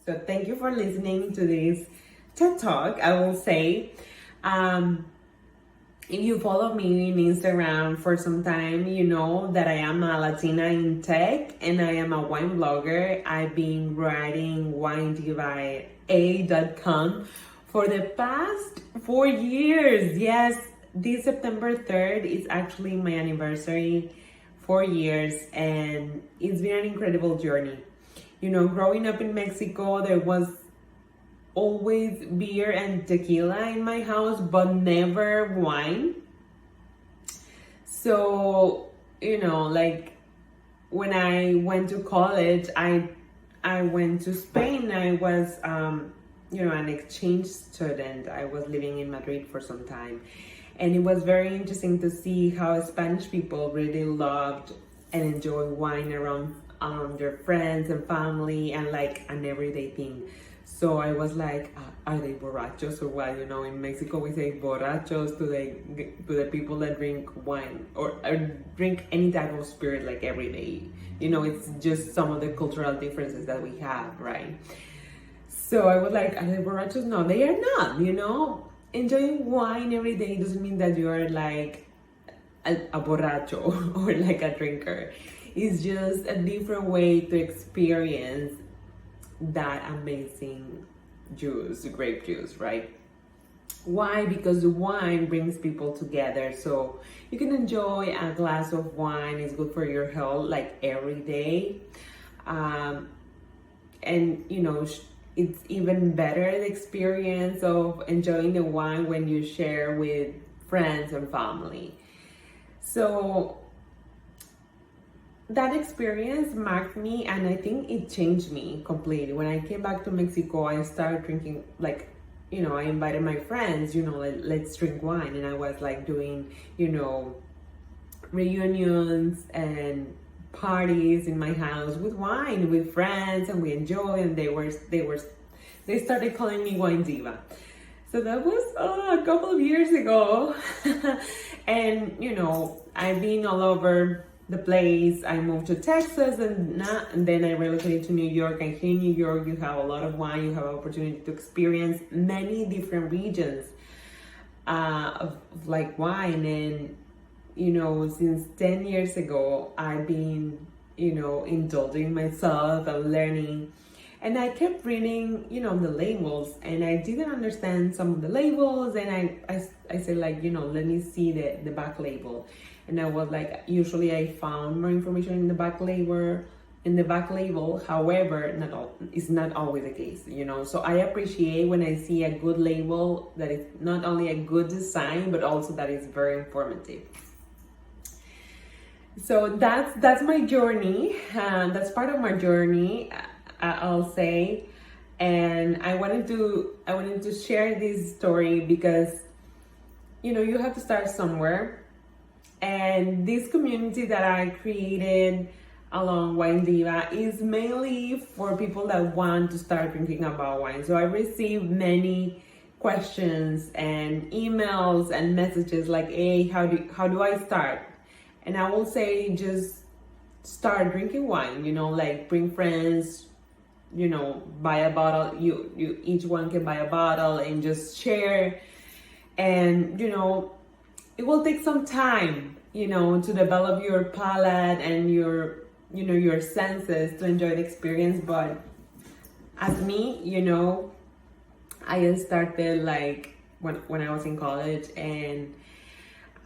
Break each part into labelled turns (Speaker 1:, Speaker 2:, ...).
Speaker 1: So thank you for listening to this TED Talk. I will say, if you follow me in Instagram for some time, you know that I am a Latina in tech and I am a wine blogger. I've been writing WineDivaa.com for the past 4 years. Yes, this September 3rd is actually my anniversary, 4 years, and it's been an incredible journey. You know, growing up in Mexico, there was always beer and tequila in my house, but never wine. So, you know, like when I went to college, I went to Spain. I was an exchange student. I was living in Madrid for some time. And it was very interesting to see how Spanish people really loved and enjoy wine around their friends and family and like an everyday thing. So I was like, are they borrachos or what? You know, in Mexico we say borrachos to the people that drink wine or drink any type of spirit like every day. You know, it's just some of the cultural differences that we have, right? So I was like, are they borrachos? No, they are not, you know. Enjoying wine every day doesn't mean that you are like a borracho or like a drinker. It's just a different way to experience that amazing juice, grape juice, right? Why? Because the wine brings people together. So you can enjoy a glass of wine. It's good for your health like every day. And you know, it's even better the experience of enjoying the wine when you share with friends and family. So that experience marked me, and I think it changed me completely. When I came back to Mexico, I started drinking, like, you know, I invited my friends, you know, let's drink wine. And I was like doing, you know, reunions and parties in my house with wine, with friends, and we enjoy. And they started calling me Wine Diva. So that was a couple of years ago. And, you know, I've been all over the place. I moved to Texas and then I relocated to New York. And here in New York, you have a lot of wine. You have an opportunity to experience many different regions of like wine. And, you know, since 10 years ago, I've been, you know, indulging myself and learning. And I kept reading, you know, the labels, and I didn't understand some of the labels. And I said, like, you know, let me see the back label. And I was like, usually I found more information in the back label. However, it's not always the case, you know. So I appreciate when I see a good label that is not only a good design, but also that is very informative. So that's my journey. That's part of my journey, I'll say. And I wanted to share this story because, you know, you have to start somewhere. And this community that I created along Wine Diva is mainly for people that want to start drinking about wine. So I received many questions and emails and messages like, hey, how do I start? And I will say, just start drinking wine, you know, like bring friends, you know, buy a bottle, you each one can buy a bottle and just share. And, you know, it will take some time, you know, to develop your palate and your senses to enjoy the experience. But as me, you know, I started like when I was in college, and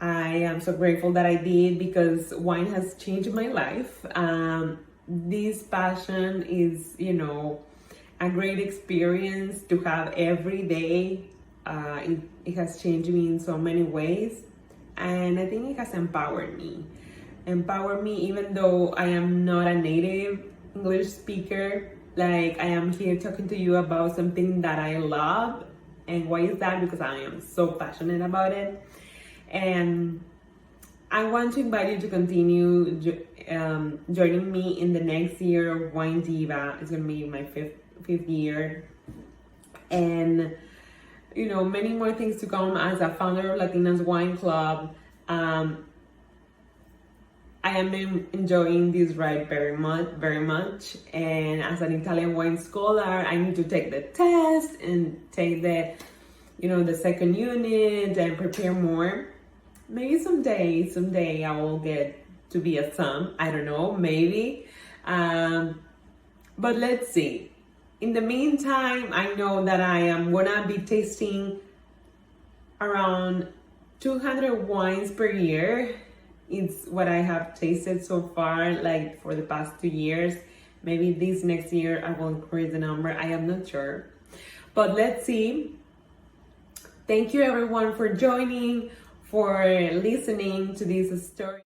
Speaker 1: I am so grateful that I did because wine has changed my life. This passion is, you know, a great experience to have every day. It has changed me in so many ways. And I think it has empowered me even though I am not a native English speaker. Like, I am here talking to you about something that I love. And why is that? Because I am so passionate about it. And I want to invite you to continue joining me in the next year of Wine Diva. It's going to be my fifth year. And, you know, many more things to come as a founder of Latinas Wine Club. I am enjoying this ride very much, very much. And as an Italian wine scholar, I need to take the test and take the, the second unit and prepare more. Maybe someday I will get to be a thumb. I don't know, maybe. But let's see. In the meantime, I know that I am gonna be tasting around 200 wines per year. It's what I have tasted so far, like for the past 2 years. Maybe this next year I will increase the number. I am not sure. But let's see. Thank you everyone for joining, for listening to this story.